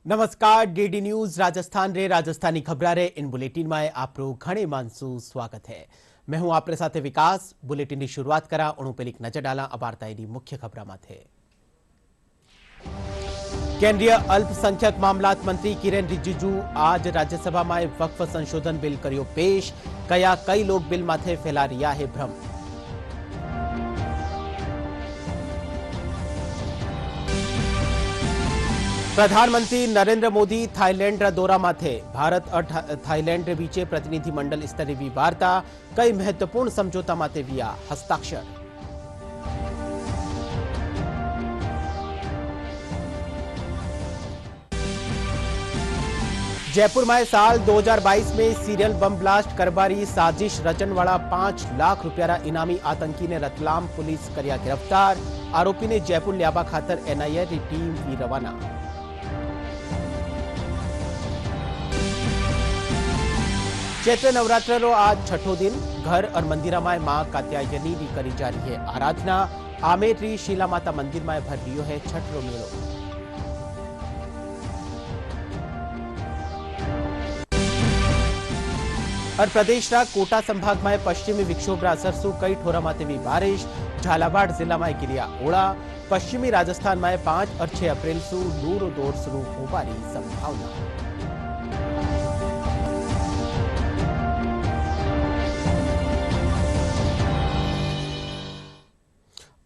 नमस्कार DD news Rajasthan रे राजस्थानी खबरा रे इन बुलेटिन में आपरो घणे मानसू स्वागत है। मैं हूं आपरे साथे विकास। बुलेटिन की शुरुआत करा उणु पेलिक नजर डाला अबारताई मुख्य खबरा माथे। केंद्रीय अल्पसंख्यक मामलात मंत्री किरेन रिजिजू आज राज्यसभा में वक्फ संशोधन बिल करियो पेश। कया कई लोग बिल माथे फैला रिया है भ्रम। प्रधानमंत्री नरेंद्र मोदी थाईलैंड दौरा माथे। भारत और थाईलैंड बीचे प्रतिनिधि मंडल स्तरीय वार्ता। कई महत्वपूर्ण समझौता माथे विया हस्ताक्षर। जयपुर में साल 2022 में सीरियल बम ब्लास्ट करबारी साजिश रचन वाला 5 लाख रुपया इनामी आतंकी ने रतलाम पुलिस करिया गिरफ्तार। आरोपी ने जयपुर लियाबा खातर एनआईए की टीम की रवाना। चैत्र नवरात्र रो आज छठो दिन। घर और मंदिर में मां कात्यायनी की करी जा रही है आराधना। आमेर री शीला माता मंदिर में भर रियो है छठ रो मेलो। और प्रदेश रा कोटा संभाग में पश्चिमी विक्षोभ रा असर सु कई ठोरा माते भी बारिश। झालावाड़ जिला में गिरिया ओला। पश्चिमी राजस्थान में 5 और 6 अप्रैल सु लू रो दौर शुरू होवानी संभावना।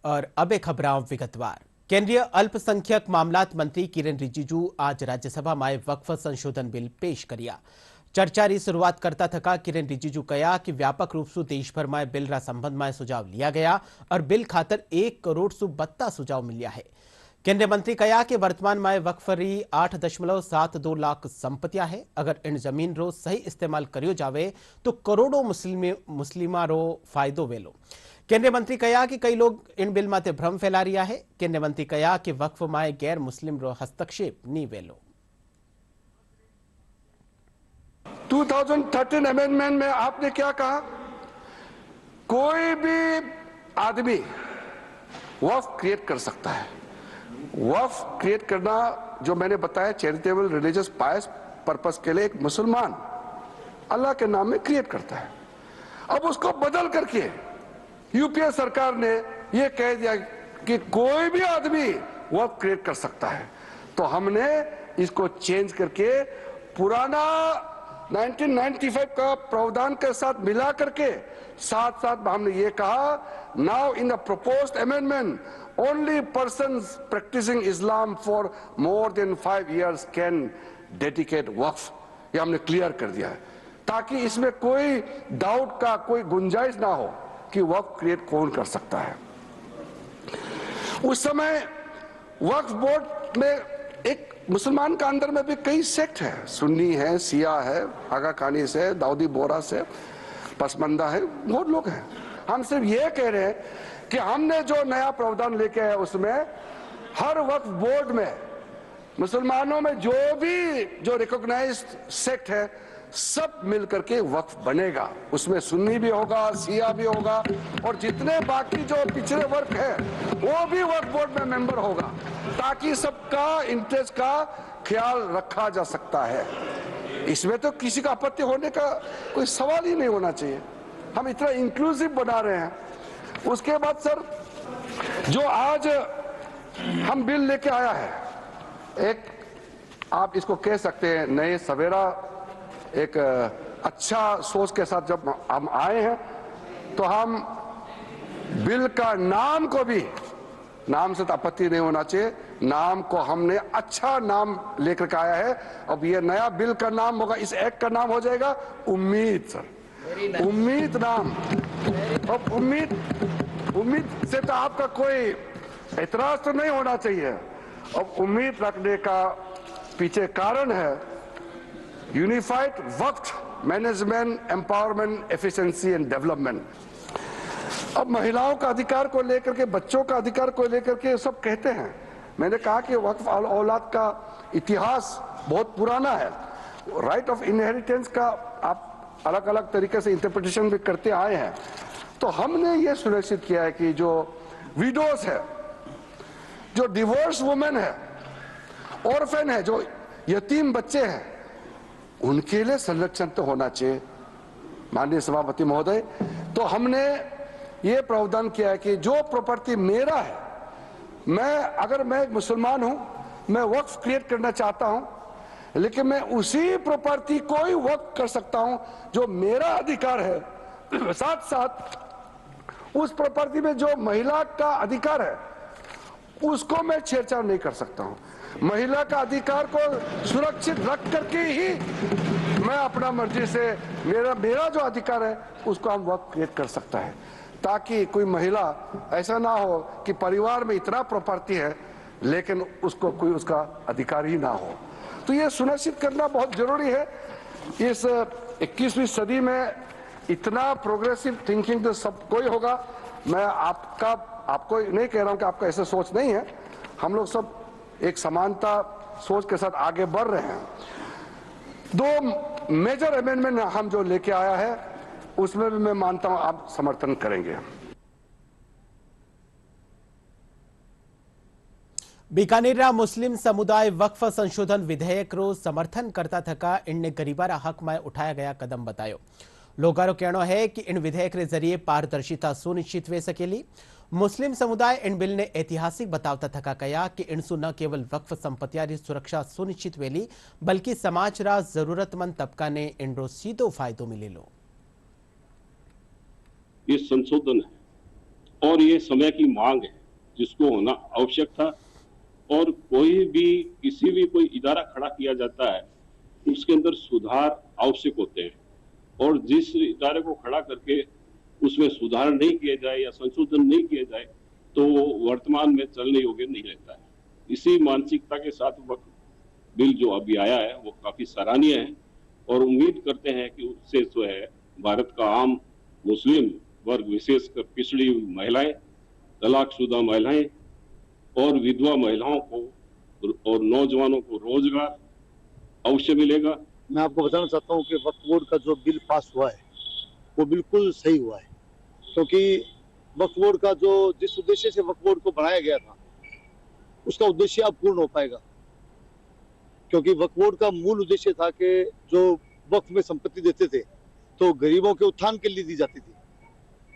और अब खबरां विगतवार। केंद्रीय अल्पसंख्यक मामलात मंत्री किरेन रिजिजू आज राज्यसभा में वक्फ संशोधन बिल पेश करिया। चर्चा री शुरुआत करता थका किरेन रिजिजू कहा कि व्यापक रूप से देश भर में बिल रा संबंध में सुझाव लिया गया और बिल खातर 1 करोड़ सु 72 सुझाव मिलिया है। केंद्रीय मंत्री कहा कि वर्तमान में वक्फ री 8.72 लाख संपत्तियां है। अगर इन जमीन रो सही इस्तेमाल करियो जावे तो करोड़ों मुस्लिमा रो फायदो वेलो। केंद्रीय मंत्री कहा कि कई लोग इन बिल माते भ्रम फैला रिया है। केंद्रीय मंत्री कहा कि वक्फ में गैर मुस्लिम रो हस्तक्षेप नी वेलो। 2013 अमेंडमेंट में आपने क्या कहा? कोई भी आदमी वक्फ क्रिएट कर सकता है। वक्फ क्रिएट करना जो मैंने बताया चैरिटेबल रिलीजियस पायस पर्पस के लिए एक मुसलमान अल्लाह के नाम में क्रिएट करता है। अब उसको बदल करके यूपीए सरकार ने यह कह दिया कि कोई भी आदमी वक्फ क्रिएट कर सकता है। तो हमने इसको चेंज करके पुराना 1995 का प्रावधान के साथ मिला करके साथ साथ हमने ये कहा now in the proposed amendment only persons practising Islam for more than 5 years can dedicate waqf. ये हमने क्लियर कर दिया है ताकि इसमें कोई डाउट का कोई गुंजाइश ना हो कि वक्फ क्रिएट कौन कर सकता है। उस समय वक्फ बोर्ड में एक मुसलमान का अंदर में भी कई सेक्ट है, सुन्नी है, सिया है, आगा खानी से, दाऊदी बोरा से, पसमंदा है, बहुत लोग हैं। हम सिर्फ ये कह रहे हैं कि हमने जो नया प्रावधान लेके आया उसमें हर वक्फ बोर्ड में मुसलमानों में जो रिकॉग्नाइज्ड सेक्ट है सब मिलकर के वक्फ बनेगा। उसमें सुन्नी भी होगा, सिया भी होगा और जितने बाकी जो पिछड़े वर्ग है वो भी वक्फ बोर्ड में मेंबर होगा ताकि सबका इंटरेस्ट का ख्याल रखा जा सकता है। इसमें तो किसी का आपत्ति होने का कोई सवाल ही नहीं होना चाहिए। हम इतना इंक्लूसिव बना रहे हैं। उसके बाद सर जो आज हम बिल लेके आया है, एक आप इसको कह सकते हैं नए सवेरा, एक अच्छा सोच के साथ जब हम आए हैं तो हम बिल का नाम को भी, नाम से तो आपत्ति नहीं होना चाहिए, नाम को हमने अच्छा नाम लेकर के आया है। अब ये नया बिल का नाम होगा, इस एक्ट का नाम हो जाएगा उम्मीद। सर उम्मीद नाम। अब उम्मीद से तो आपका कोई एतराज तो नहीं होना चाहिए। अब उम्मीद रखने का पीछे कारण है unified Waqf management empowerment efficiency and development. अब महिलाओं का अधिकार को लेकर के, बच्चों का अधिकार को लेकर के सब कहते हैं। मैंने कहा कि वक्फ औलाद का इतिहास बहुत पुराना है। राइट ऑफ इनहेरिटेंस का आप अलग अलग तरीके से इंटरप्रिटेशन भी करते आए हैं। तो हमने ये सुनिश्चित किया है कि जो विडोज है, जो डिवोर्स वुमेन है, ऑर्फन है, जो यतीम बच्चे हैं, उनके लिए संरक्षण तो होना चाहिए माननीय सभापति महोदय। तो हमने ये प्रावधान किया है कि जो प्रॉपर्टी मेरा है, अगर मैं मुसलमान हूं, मैं वक्फ क्रिएट करना चाहता हूं, लेकिन मैं उसी प्रॉपर्टी को ही वक्फ कर सकता हूं जो मेरा अधिकार है। साथ साथ उस प्रॉपर्टी में जो महिला का अधिकार है उसको मैं छेड़छाड़ नहीं कर सकता हूं। महिला का अधिकार को सुरक्षित रख करके ही मैं अपना मर्जी से मेरा जो अधिकार है उसको हम वक्फ क्रिएट कर सकता है, ताकि कोई महिला ऐसा ना हो कि परिवार में इतना प्रॉपर्टी है लेकिन उसको कोई उसका अधिकार ही ना हो। तो ये सुनिश्चित करना बहुत जरूरी है। इस 21वीं सदी में इतना प्रोग्रेसिव थिंकिंग तो सब कोई होगा। मैं आपको नहीं कह रहा हूं कि आपका ऐसा सोच नहीं है, हम लोग सब एक समानता सोच के साथ आगे बढ़ रहे हैं। 2 मेजर अमेंडमेंट हम जो लेके आया है उसमें भी मैं मानता हूं आप समर्थन करेंगे। बीकानेर मुस्लिम समुदाय वक्फ संशोधन विधेयक रो समर्थन करता थका इनने गरीबारा हक में उठाया गया कदम बतायो। लोगारो कहनो है कि इन विधेयक के जरिए पारदर्शिता सुनिश्चित वे सकेली। मुस्लिम समुदाय इन बिल ने ऐतिहासिक बतावता थका कया कि इनसु न केवल वक्फ संपत्तिया री सुरक्षा सुनिश्चित वेली बल्कि समाज रा जरूरतमंद तबका ने इनरो सीधो फायदो मिलेलो। ये संशोधन है और ये समय की मांग है जिसको होना आवश्यक था। और कोई भी किसी भी कोई इदारा खड़ा किया जाता है उसके अंदर सुधार आवश्यक होते हैं और जिस इदारे को खड़ा करके उसमें सुधार नहीं किया जाए या संशोधन नहीं किया जाए तो वो वर्तमान में चलने योग्य नहीं रहता है। इसी मानसिकता के साथ वक्फ बिल जो अभी आया है वो काफी सराहनीय है और उम्मीद करते हैं कि उससे जो है भारत का आम मुस्लिम वर्ग, विशेषकर पिछड़ी महिलाएं, तलाकशुदा महिलाएं और विधवा महिलाओं को और नौजवानों को रोजगार अवश्य मिलेगा। मैं आपको बताना चाहता हूं कि वक्फ बोर्ड का जो बिल पास हुआ है वो बिल्कुल सही हुआ है, क्योंकि वक्फ बोर्ड का जो जिस उद्देश्य से वक्फ बोर्ड को बनाया गया था उसका उद्देश्य अब पूर्ण हो पाएगा। क्योंकि वक्फ बोर्ड का मूल उद्देश्य था कि जो वक्फ में संपत्ति देते थे तो गरीबों के उत्थान के लिए दी जाती थी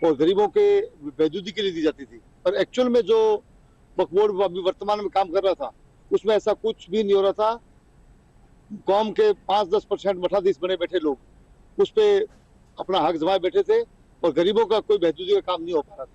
और गरीबों के वैद्युति के लिए दी जाती थी, पर एक्चुअल में जो वक्फ बोर्ड अभी वर्तमान में काम कर रहा था उसमें ऐसा कुछ भी नहीं हो रहा था। कौम के 5-10% मठाधीश बने बैठे लोग उस पे अपना हक जमाए बैठे थे और गरीबों का कोई बेहतरी का काम नहीं हो पा रहा था।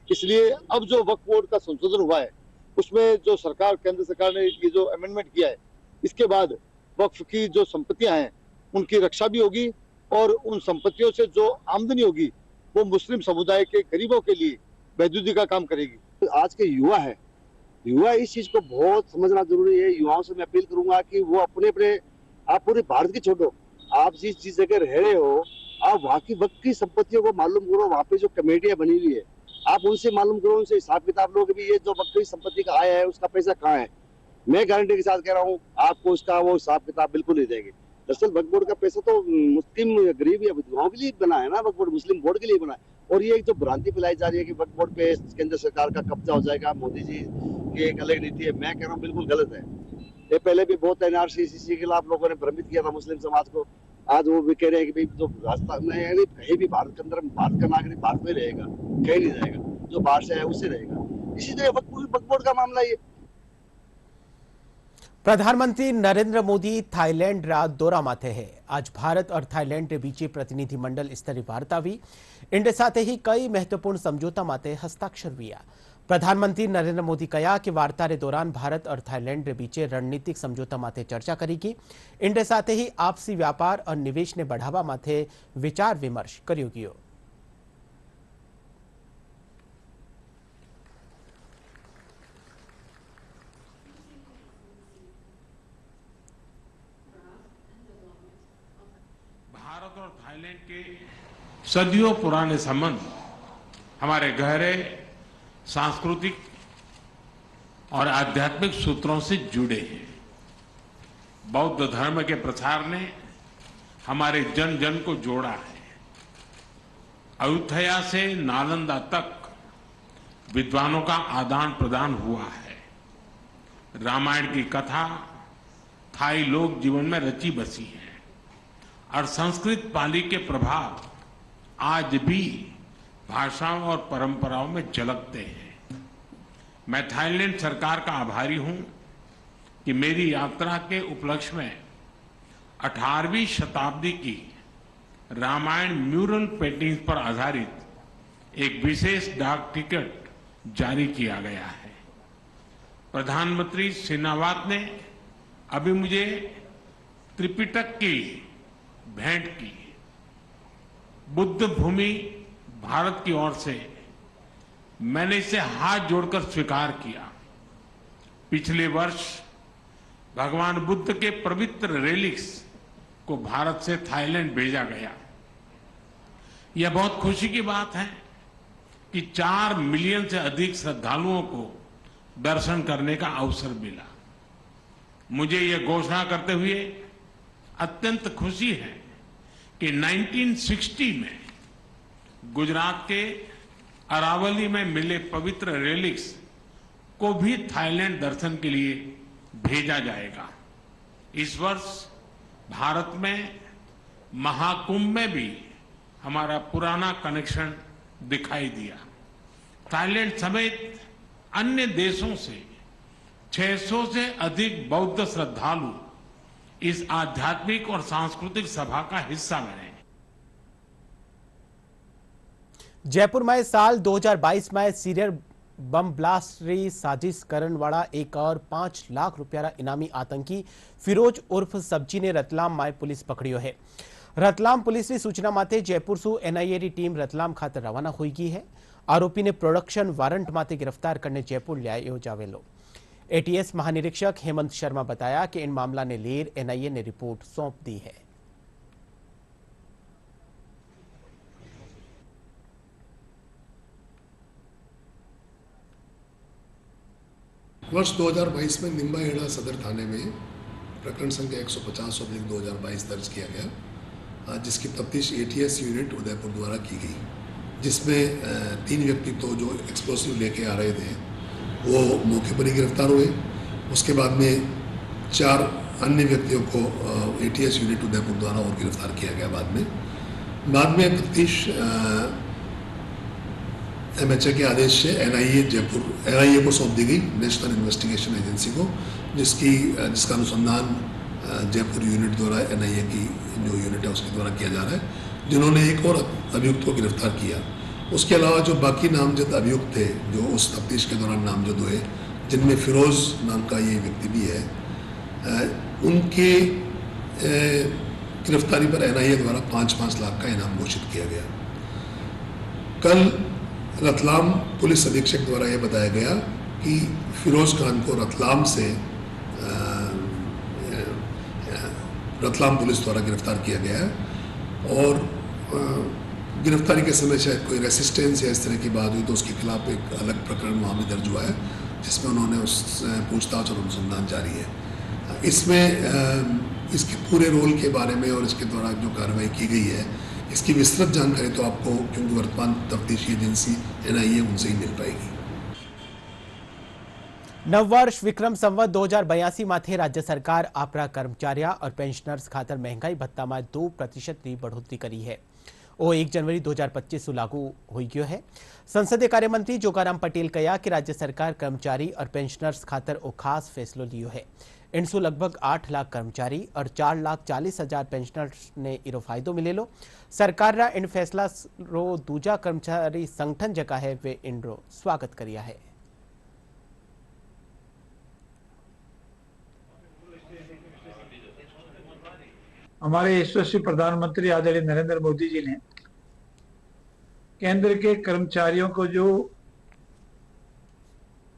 इसलिए अब जो वक्फ बोर्ड का संशोधन हुआ है उसमें जो सरकार, केंद्र सरकार ने ये जो अमेंडमेंट किया है, इसके बाद वक्फ की जो संपत्तियां हैं उनकी रक्षा भी होगी और उन संपत्तियों से जो आमदनी होगी वो मुस्लिम समुदाय के गरीबों के लिए बेहतरी का काम करेगी। आज के युवा इस चीज को बहुत समझना जरूरी है। युवाओं से मैं अपील करूंगा कि वो अपने आप पूरे भारत की छोड़ो, आप जिस जगह रह रहे हो आप वहाँ की वक्त की संपत्तियों को मालूम करो। वहाँ पे जो कमेटियां बनी हुई है आप उनसे मालूम करो, उनसे हिसाब किताब लो कि भी ये जो वक्त की संपत्ति का आया है उसका पैसा कहाँ है। मैं गारंटी के साथ कह रहा हूँ आपको उसका वो हिसाब किताब बिल्कुल नहीं देंगे। दरअसल वक्फ बोर्ड का पैसा तो मुस्लिम गरीब या विधवाओं के लिए बना है ना, वक्फ बोर्ड मुस्लिम बोर्ड के लिए बना है। और ये एक जो भ्रांति फैलाई जा रही है कि वक्फ बोर्ड पे केंद्र सरकार का कब्जा हो जाएगा, मोदी जी की एक अलग नीति है, मैं कह रहा हूँ बिल्कुल गलत है। ये पहले भी बहुत एनआरसी के खिलाफ लोगों ने भ्रमित किया था मुस्लिम समाज को। आज वो भी कह रहे हैं कि भाई जो राजस्थान में यानी कहीं भी भारत के अंदर भारत का नागरिक भारत में रहेगा, कहीं नहीं जाएगा, जो बाहर से है उससे रहेगा। इसी तरह वक्फ बोर्ड का मामला ये। प्रधानमंत्री नरेंद्र मोदी थाईलैंड रा दौरा माथे है। आज भारत और थाईलैंड के बीच प्रतिनिधिमंडल स्तरीय वार्ता हुई। इनके साथ ही कई महत्वपूर्ण समझौता माथे हस्ताक्षर हुआ। प्रधानमंत्री नरेंद्र मोदी कहा कि वार्ता के दौरान भारत और थाईलैंड के बीच रणनीतिक समझौता माथे चर्चा करेगी। इनके साथ ही आपसी व्यापार और निवेश ने बढ़ावा माथे विचार विमर्श करियो गयो। भारत और थाईलैंड के सदियों पुराने संबंध हमारे गहरे सांस्कृतिक और आध्यात्मिक सूत्रों से जुड़े हैं। बौद्ध धर्म के प्रचार ने हमारे जन जन को जोड़ा है। अयोध्या से नालंदा तक विद्वानों का आदान प्रदान हुआ है। रामायण की कथा थाई लोक जीवन में रची बसी है और संस्कृत पाली के प्रभाव आज भी भाषाओं और परंपराओं में झलकते हैं। मैं थाईलैंड सरकार का आभारी हूं कि मेरी यात्रा के उपलक्ष्य में 18वीं शताब्दी की रामायण म्यूरल पेंटिंग्स पर आधारित एक विशेष डाक टिकट जारी किया गया है। प्रधानमंत्री सेनावात ने अभी मुझे त्रिपिटक की भेंट की। बुद्ध भूमि भारत की ओर से मैंने इसे हाथ जोड़कर स्वीकार किया। पिछले वर्ष भगवान बुद्ध के पवित्र रेलिक्स को भारत से थाईलैंड भेजा गया। यह बहुत खुशी की बात है कि 4 मिलियन से अधिक श्रद्धालुओं को दर्शन करने का अवसर मिला। मुझे यह घोषणा करते हुए अत्यंत खुशी है कि 1960 में गुजरात के अरावली में मिले पवित्र रेलिक्स को भी थाईलैंड दर्शन के लिए भेजा जाएगा। इस वर्ष भारत में महाकुंभ में भी हमारा पुराना कनेक्शन दिखाई दिया। थाईलैंड समेत अन्य देशों से 600 से अधिक बौद्ध श्रद्धालु इस आध्यात्मिक और सांस्कृतिक सभा का हिस्सा बने। जयपुर में साल 2022 में सीरियर बम ब्लास्ट री साजिश करण वाला एक और 5 लाख रुपया इनामी आतंकी फिरोज उर्फ सब्जी ने रतलाम में पुलिस पकड़ियो है। रतलाम पुलिस की सूचना माते जयपुर सु एनआईए री टीम रतलाम खातर रवाना हुई गई है। आरोपी ने प्रोडक्शन वारंट माते गिरफ्तार करने जयपुर लायो जावेलो। एटीएस महानिरीक्षक हेमंत शर्मा बताया कि इन मामला ने लेर एनआईए ने रिपोर्ट सौंप दी है। वर्ष 2022 में निम्बाहेड़ा सदर थाने में प्रकरण संख्या 150/2022 दर्ज किया गया, जिसकी तफ्तीश एटीएस यूनिट उदयपुर द्वारा की गई, जिसमें 3 व्यक्ति तो जो एक्सप्लोसिव लेके आ रहे थे वो मौके पर ही गिरफ्तार हुए। उसके बाद में 4 अन्य व्यक्तियों को एटीएस यूनिट उदयपुर द्वारा और गिरफ्तार किया गया। बाद में तफ्तीश एमएचए के आदेश से एनआईए को सौंप दी गई, नेशनल इन्वेस्टिगेशन एजेंसी को, जिसका अनुसंधान जयपुर यूनिट द्वारा एनआईए की जो यूनिट है उसके द्वारा किया जा रहा है, जिन्होंने एक और अभियुक्त को गिरफ्तार किया। उसके अलावा जो बाकी नामजद अभियुक्त थे जो उस तफ्तीश के दौरान नामजद हुए, जिनमें फिरोज नाम का ये व्यक्ति भी है, उनके गिरफ्तारी पर एनआईए द्वारा 5-5 लाख का इनाम घोषित किया गया। कल रतलाम पुलिस अधीक्षक द्वारा यह बताया गया कि फिरोज खान को रतलाम से रतलाम पुलिस द्वारा गिरफ्तार किया गया है और गिरफ्तारी के समय शायद कोई रेसिस्टेंस या इस तरह की बात हुई तो उसके खिलाफ एक अलग प्रकरण वहाँ में दर्ज हुआ है, जिसमें उन्होंने उस पूछताछ और अनुसंधान जारी है। इसमें इसके पूरे रोल के बारे में और इसके द्वारा जो कार्रवाई की गई है इसकी विस्तृत जानकारी तो आपको, क्योंकि वर्तमान तफ्तीशी एजेंसी एनआईए उनसे ही मिल पाएगी। नववर्ष विक्रम संवत 2082 माथे राज्य सरकार आपरा कर्मचारियों और पेंशनर्स खातर महंगाई भत्ता में 2% की बढ़ोतरी करी है। वो 1 जनवरी 2025 से लागू हो गयो है। संसदीय कार्य मंत्री जोगाराम पटेल कहा कि राज्य सरकार कर्मचारी और पेंशनर्स खातर वो खास फैसलो लियो है। इनसु लगभग 8 लाख कर्मचारी और 4,40,000 पेंशनर्स ने इरो फायदो मिलेलो। सरकार रा इन फैसला रो दूजा कर्मचारी संगठन जका है वे इनरो स्वागत करिया है। हमारे यशस्वी प्रधानमंत्री आदरणीय नरेंद्र मोदी जी ने केंद्र के कर्मचारियों को जो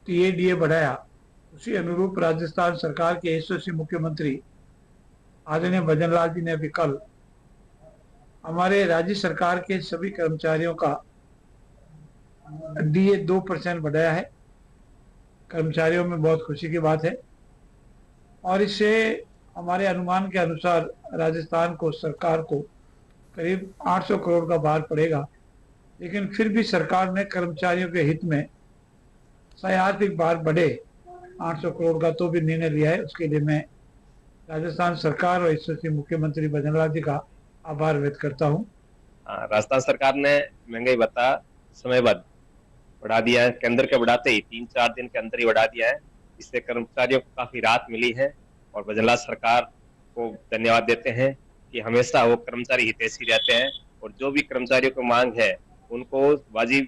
टीएडीए बढ़ाया, उसी अनुरूप राजस्थान सरकार के यशस्वी मुख्यमंत्री आदरणीय भजन लाल जी ने अभी कल हमारे राज्य सरकार के सभी कर्मचारियों का डीए 2% बढ़ाया है। कर्मचारियों में बहुत खुशी की बात है और इससे हमारे अनुमान के अनुसार राजस्थान को, सरकार को करीब 800 करोड़ का भार पड़ेगा। लेकिन फिर भी सरकार ने कर्मचारियों के हित में चाहे आर्थिक भार बढ़े 800 करोड़ का तो भी निर्णय लिया है। उसके लिए मैं राजस्थान सरकार और यशस्वी मुख्यमंत्री भजनलाल जी का आभार व्यक्त करता हूँ। राजस्थान सरकार ने महंगाई भत्ता समयबद्ध बढ़ा दिया है। केंद्र के बढ़ाते ही 3-4 दिन के अंदर ही बढ़ा दिया है। इससे कर्मचारियों को काफी राहत मिली है और भजनलाल सरकार को धन्यवाद देते हैं कि हमेशा वो कर्मचारी हितैषी रहते हैं और जो भी कर्मचारियों की मांग है उनको वाजिब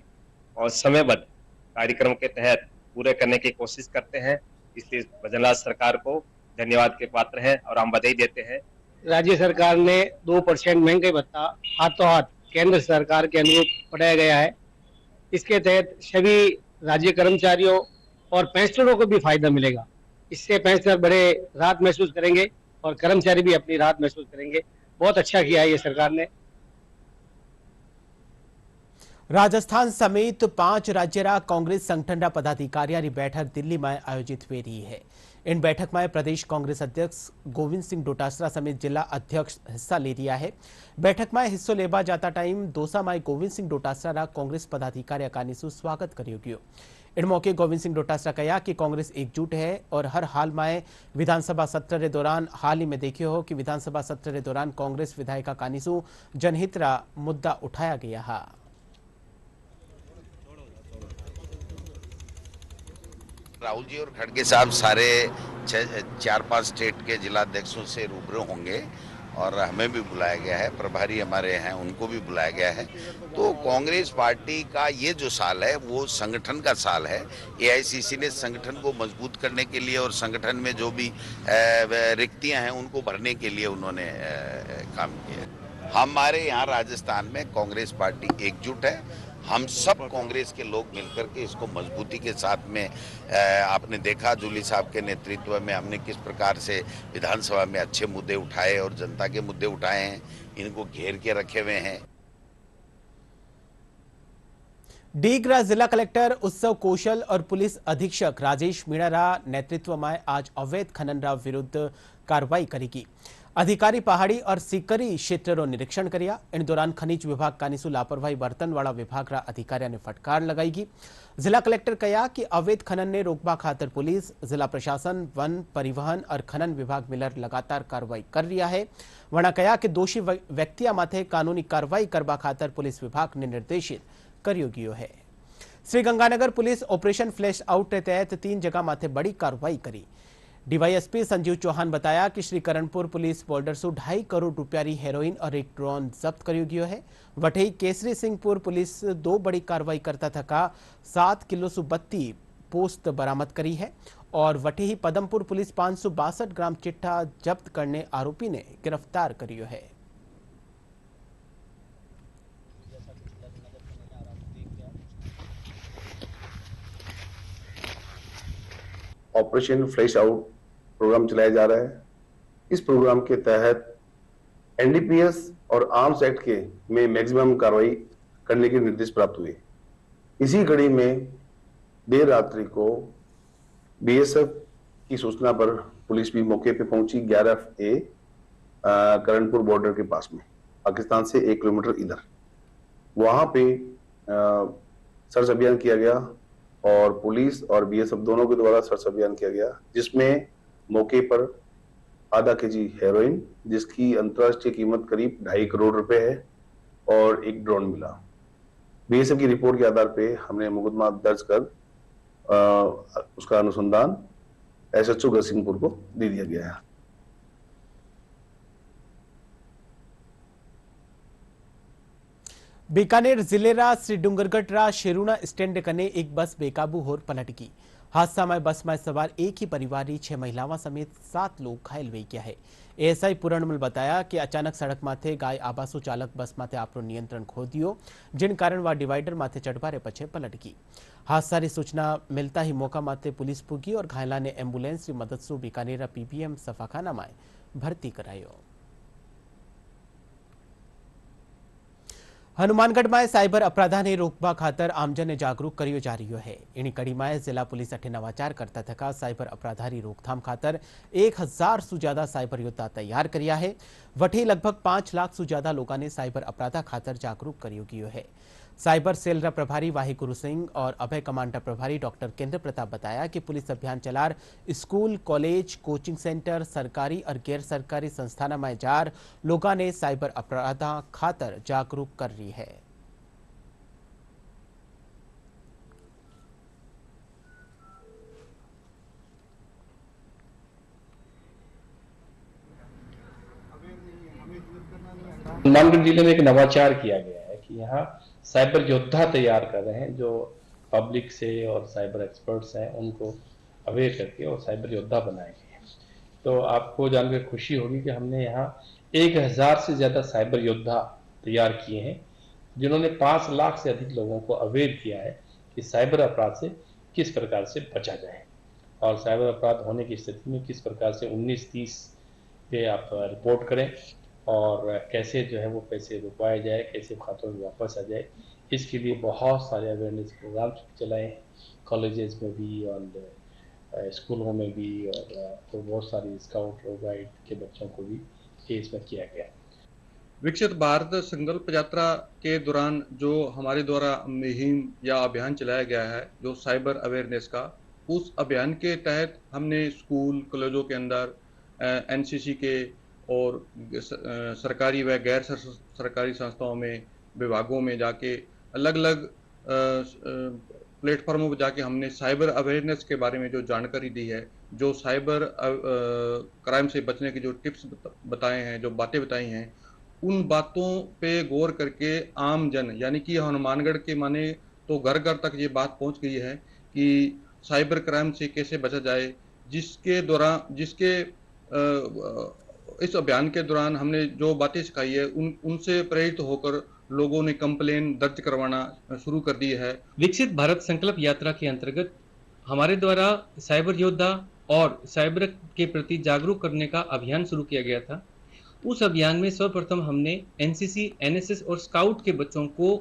और समयबद्ध कार्यक्रम के तहत पूरे करने की कोशिश करते हैं। इसलिए भजनलाल सरकार को धन्यवाद के पात्र हैं और हम बधाई देते हैं। राज्य सरकार ने 2% महंगाई भत्ता हाथों हाथ केंद्र सरकार के अनुरूप बढ़ाया गया है। इसके तहत सभी राज्य कर्मचारियों और पेंशनरों को भी फायदा मिलेगा। इससे पेंशनर बड़े राहत महसूस करेंगे और कर्मचारी भी अपनी राहत महसूस करेंगे। बहुत अच्छा किया है ये सरकार ने। राजस्थान समेत 5 राज्य कांग्रेस संगठन पदाधिकारियों की बैठक दिल्ली में आयोजित हो रही है। इन बैठक में प्रदेश कांग्रेस अध्यक्ष गोविंद सिंह डोटासरा समेत जिला अध्यक्ष हिस्सा ले रहा है। बैठक में हिस्सों लेवा जाता टाइम दोसा में गोविंद सिंह डोटासरा कांग्रेस पदाधिकारी का स्वागत करियो गयो। इन मौके गोविंद सिंह डोटासरा कहा कि कांग्रेस एकजुट है और हर हाल में विधानसभा सत्र के दौरान हाल ही में देखियो हो कि विधानसभा सत्र के दौरान कांग्रेस विधायिका कानीसु जनहित रा मुद्दा उठाया गया है। राहुल जी और खड़गे साहब सारे 4-5 स्टेट के जिलाध्यक्षों से रूबरू होंगे और हमें भी बुलाया गया है। प्रभारी हमारे हैं उनको भी बुलाया गया है। तो कांग्रेस पार्टी का ये जो साल है वो संगठन का साल है। एआईसीसी ने संगठन को मजबूत करने के लिए और संगठन में जो भी रिक्तियां हैं उनको भरने के लिए उन्होंने काम किया। हमारे यहाँ राजस्थान में कांग्रेस पार्टी एकजुट है। हम सब कांग्रेस के लोग मिलकर के इसको मजबूती के साथ में आपने देखा जूली साहब के नेतृत्व में हमने किस प्रकार से विधानसभा में अच्छे मुद्दे उठाए और जनता के मुद्दे उठाए हैं, इनको घेर के रखे हुए हैं। डीगरा जिला कलेक्टर उत्सव कौशल और पुलिस अधीक्षक राजेश मीणा नेतृत्व में आज अवैध खनन विरुद्ध कार्रवाई करेगी। अधिकारी पहाड़ी और सीकरी क्षेत्र निरीक्षण करिया। इन दौरान खनिज विभाग कानीसु लापरवाही बर्तन वाला विभाग रा अधिकारियों ने फटकार लगाईगी। जिला कलेक्टर कहा कि अवैध खनन ने रोकबा खातर पुलिस, जिला प्रशासन, वन, परिवहन और खनन विभाग मिलकर लगातार कार्रवाई कर रहा है। वहां कहा कि दोषी व्यक्तियों माथे कानूनी कार्रवाई करवा खातर पुलिस विभाग ने निर्देशित करियो गयो है। Sriganganagar police operation flash out के तहत 3 जगह माथे बड़ी कार्रवाई करी। डीवाईएसपी संजीव चौहान बताया कि श्री करणपुर पुलिस बोल्डर से 2.5 करोड़ रुपया री हेरोइन और एक ड्रोन जब्त करियो गयो है। वठई केसरी सिंहपुर पुलिस 2 बड़ी कार्रवाई करता थका 7 किलो सु 32 पोस्त बरामद करी है और वठई पदमपुर पुलिस 562 ग्राम चिट्ठा जब्त करने आरोपी ने गिरफ्तार करियो है। ऑपरेशन फ्लैश आउट प्रोग्राम चलाया जा रहा है। इस प्रोग्राम के तहत एनडीपीएस और आर्म्स एक्ट के में मैक्सिमम कार्रवाई करने के निर्देश प्राप्त हुए। इसी कड़ी में देर रात्रि को बीएसएफ की सूचना पर पुलिस भी मौके पे पहुंची। 11A करणपुर बॉर्डर के पास में, पाकिस्तान से 1 किलोमीटर इधर, वहां पे सर्च अभियान किया गया और पुलिस और बीएसएफ दोनों के द्वारा सर्च अभियान किया गया, जिसमें मौके पर आधा केजी हेरोइन जिसकी अंतर्राष्ट्रीय कीमत करीब 2.5 करोड़ रुपए है और एक ड्रोन मिला। बीएसएफ की रिपोर्ट के आधार पे हमने मुकदमा दर्ज कर उसका अनुसंधान एसएचओ गढ़सिंहपुर को दे दिया गया है। बीकानेर जिले रा श्री डूंगरगढ़ रा शेरूना स्टैंड कने एक बस बेकाबू होर पलट गई। हादसा में बस में सवार एक ही परिवार की 6 महिलाओं समेत 7 लोग घायल हो गया है। एएसआई पूरणमल बताया कि अचानक सड़क माथे गाय आबासु चालक बस माथे आपरो नियंत्रण खो दियो, जिन कारण वह डिवाइडर माथे चढ़बारे पछे पलट गई। हादसा की सूचना मिलता ही मौका माथे पुलिस पुगी और घायला ने एम्बुलेंस की मदद से बीकानेर पीबीएम सफाखाना में भर्ती करायो। हनुमानगढ़ में साइबर अपराधा ने रोकवा खातर आमजन ने जागरूक करियो जा रही है। इन कड़ी में जिला पुलिस अठे नवाचार करता थका साइबर अपराधा री रोकथाम खातर 1000 से ज्यादा साइबर योद्धा तैयार करिया है। वठी लगभग 5 लाख से ज्यादा लोगों ने साइबर अपराधा खातर जागरूक करियो गयो है। साइबर सेल रा प्रभारी वाहिगुरु सिंह और अभय कमांडर प्रभारी डॉक्टर केंद्र प्रताप बताया कि पुलिस अभियान चलार स्कूल, कॉलेज, कोचिंग सेंटर, सरकारी और गैर सरकारी संस्थान में जार लोगों ने साइबर अपराधा खातर जागरूक कर रही है। हनुमानगढ़ जिले में एक नवाचार किया गया है कि यहाँ साइबर योद्धा तैयार कर रहे हैं, जो पब्लिक से और साइबर एक्सपर्ट्स हैं उनको अवेयर करके और साइबर योद्धा बनाए गए हैं। तो आपको जानकर खुशी होगी कि हमने यहाँ 1000 से ज्यादा साइबर योद्धा तैयार किए हैं, जिन्होंने 5 लाख से अधिक लोगों को अवेयर किया है कि साइबर अपराध से किस प्रकार से बचा जाए और साइबर अपराध होने की स्थिति में किस प्रकार से 1930 पे आप रिपोर्ट करें और कैसे जो है वो पैसे रुकवाए जाए, कैसे खातों में वापस आ जाए। इसके लिए बहुत सारे अवेयरनेस प्रोग्राम्स चलाए हैं, कॉलेजेस में भी और स्कूलों में भी, और तो बहुत सारी स्काउट और गाइड के बच्चों को भी इसमें किया गया। विकसित भारत संकल्प यात्रा के दौरान जो हमारे द्वारा मुहिम या अभियान चलाया गया है जो साइबर अवेयरनेस का, उस अभियान के तहत हमने स्कूल, कॉलेजों के अंदर एनसीसी के और सरकारी व गैर सरकारी संस्थाओं में, विभागों में जाके अलग अलग प्लेटफॉर्मों पर जाके हमने साइबर अवेयरनेस के बारे में जो जानकारी दी है, जो साइबर क्राइम से बचने के जो टिप्स बताए हैं, जो बातें बताई हैं, उन बातों पे गौर करके आम जन यानी कि हनुमानगढ़ के माने तो घर घर तक ये बात पहुंच गई है कि साइबर क्राइम से कैसे बचा जाए, जिसके इस अभियान के दौरान हमने जो बातें सिखाई है उनसे प्रेरित होकर लोगों ने कंप्लेन दर्ज करवाना शुरू कर दी है। विकसित भारत संकल्प यात्रा के अंतर्गत हमारे द्वारा साइबर योद्धा और साइबर के प्रति जागरूक करने का अभियान शुरू किया गया था। उस अभियान में सर्वप्रथम हमने एनसीसी, एनएसएस और स्काउट के बच्चों को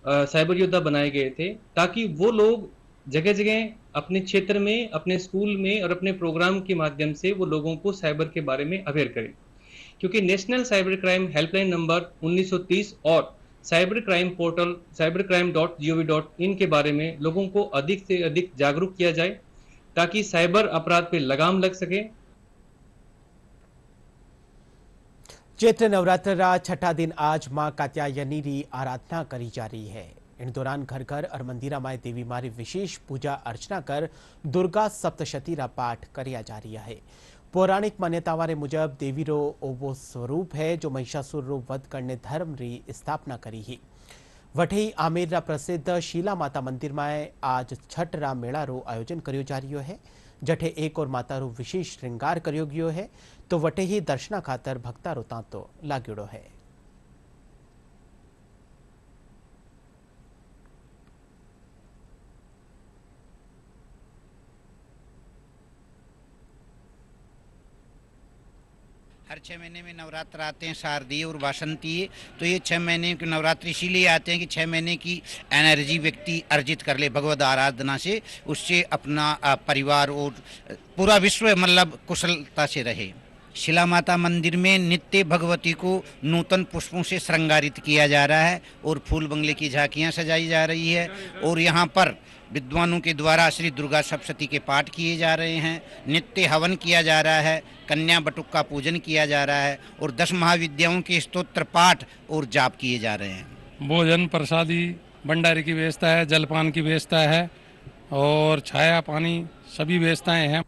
साइबर योद्धा बनाए गए थे, ताकि वो लोग जगह जगह अपने क्षेत्र में, अपने स्कूल में और अपने प्रोग्राम के माध्यम से वो लोगों को साइबर के बारे में अवेयर करें। क्योंकि national cyber crime helpline number 1930 और साइबर क्राइम पोर्टल cybercrime.gov.in के बारे में लोगों को अधिक से अधिक जागरूक किया जाए, ताकि साइबर अपराध पे लगाम लग सके। चैत्र नवरात्र रा छठा दिन आज मां कात्यायनी री आराधना करी जा रही है। इन दौरान घर घर और मंदिरा माए देवी मारी विशेष पूजा अर्चना कर दुर्गा सप्तशती रा पाठ करिया जा रही है। पौराणिक मान्यतावारे मुजब देवी रो ओवो स्वरूप है जो महिषासुर रो वध करने धर्म री स्थापना करी ही। वठई आमेर रा प्रसिद्ध शीला माता मंदिर में आज छठ रा मेला रो आयोजन करियो जा रही है, जठे एक और माता रो विशेष श्रृंगार करियो गयो है, तो वटे ही दर्शना खातर भक्ता रो तांतो लाग्योड़ो है। हर 6 महीने में नवरात्र आते हैं, शारदीय और वासंतीय। तो ये 6 महीने के नवरात्र इसीलिए आते हैं कि 6 महीने की एनर्जी व्यक्ति अर्जित कर ले भगवद आराधना से, उससे अपना परिवार और पूरा विश्व मतलब कुशलता से रहे। शिला माता मंदिर में नित्य भगवती को नूतन पुष्पों से श्रृंगारित किया जा रहा है और फूल बंगले की झांकियां सजाई जा रही है और यहाँ पर विद्वानों के द्वारा श्री दुर्गा सप्तशती के पाठ किए जा रहे हैं, नित्य हवन किया जा रहा है, कन्या बटुक का पूजन किया जा रहा है और 10 महाविद्याओं के स्तोत्र पाठ और जाप किए जा रहे हैं। भोजन प्रसादी भंडारे की व्यवस्था है, जलपान की व्यवस्था है और छाया पानी सभी व्यवस्थाएं हैं।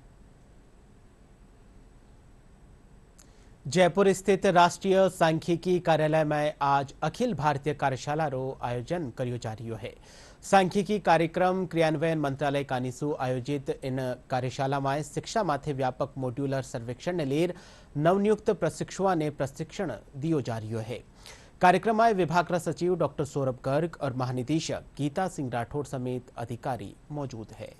जयपुर स्थित राष्ट्रीय सांख्यिकी कार्यालय में आज अखिल भारतीय कार्यशाला रो आयोजन करियो जा रही है। सांख्यिकी कार्यक्रम क्रियान्वयन मंत्रालय कानिसु आयोजित इन कार्यशाला में शिक्षा माथे व्यापक मॉड्यूलर सर्वेक्षण ने लेर नवनियुक्त प्रशिक्षुओं ने प्रशिक्षण दियो जा रही है। कार्यक्रम में विभाग सचिव डॉक्टर सौरभ गर्ग और महानिदेशक गीता सिंह राठौड़ समेत अधिकारी मौजूद है।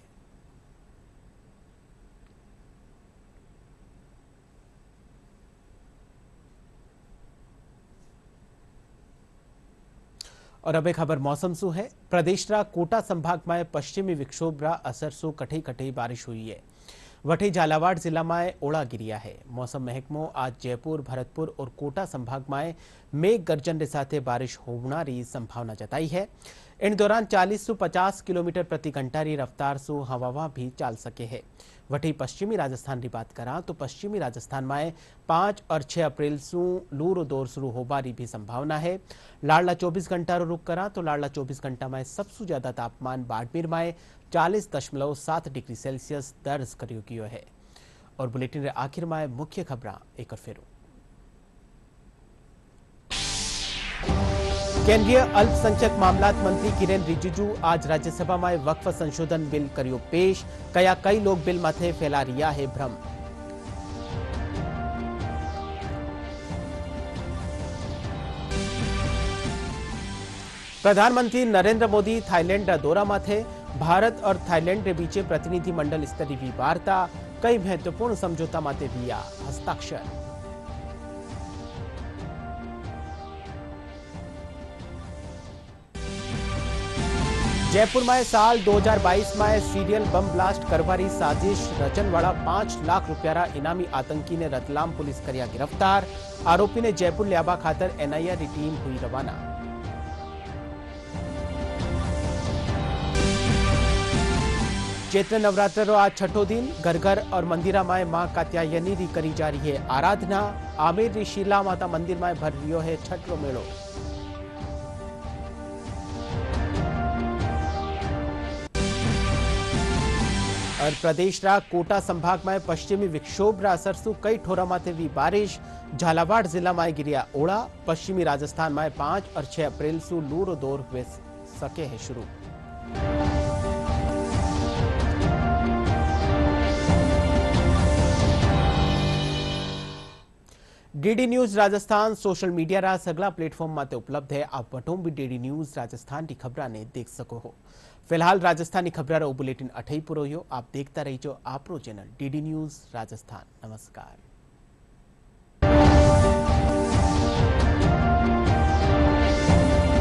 और अब एक खबर मौसम सु है। प्रदेश रा कोटा संभाग में पश्चिमी विक्षोभ रा असर सु कठई कठई बारिश हुई है। वठी झालावाड़ जिला में ओला गिरिया है। मौसम महकमो आज जयपुर, भरतपुर और कोटा संभाग में मेघ गर्जन के साथ बारिश होने संभावना जताई है। इन दौरान 40 से 50 किलोमीटर प्रति घंटा की रफ्तार से हवा भी चाल सके है। वठी पश्चिमी राजस्थान की बात करा तो पश्चिमी राजस्थान में 5 और 6 अप्रैल से लू रो दौर शुरू होबारी भी संभावना है। लाडला 24 घंटा रो रुख करा तो लाडला 24 घंटा में सबसे ज्यादा तापमान बाड़मेर में 40.7 डिग्री सेल्सियस दर्ज किया है। और बुलेटिन रे आखिर में मुख्य खबरां एक और फेरू। केंद्रीय अल्पसंख्यक मामलात मंत्री किरेन रिजिजू आज राज्यसभा में वक्फ संशोधन बिल करियो पेश। कई लोग बिल माथे फैला रिया है भ्रम। प्रधानमंत्री नरेंद्र मोदी थाईलैंड दौरा माथे। भारत और थाईलैंड के बीच प्रतिनिधि मंडल स्तरीय वार्ता। कई महत्वपूर्ण समझौता माथे विया हस्ताक्षर। जयपुर में साल 2022 में सीरियल बम ब्लास्ट करवारी साजिश रचन वाला 5 लाख रुपया इनामी आतंकी ने रतलाम पुलिस करिया गिरफ्तार। आरोपी ने जयपुर लियाबा खातर एनआईए की टीम हुई रवाना। चैत्र नवरात्र आज छठो दिन। घर घर और मंदिर में मां कात्यायनी री करी जा रही है आराधना। आमेर री शीला माता मंदिर में भर रियो है छठ रो मेड़ो। और प्रदेश रा कोटा संभाग में पश्चिमी विक्षोभ रा असर से कई ठोरा माथे भी बारिश। झालावाड़ जिला में गिरिया ओला। पश्चिमी राजस्थान में 5 और 6 अप्रैल से लू रो दौर हुए सके है शुरू। DD news Rajasthan social media रा सगला प्लेटफॉर्म माते उपलब्ध है। आप वटों भी डीडी न्यूज राजस्थान की खबरा ने देख सको हो। फिलहाल राजस्थानी खबरा रो बुलेटिन अठई पुरो। आप देखता रहिजो आपरो चैनल डीडी न्यूज राजस्थान। नमस्कार।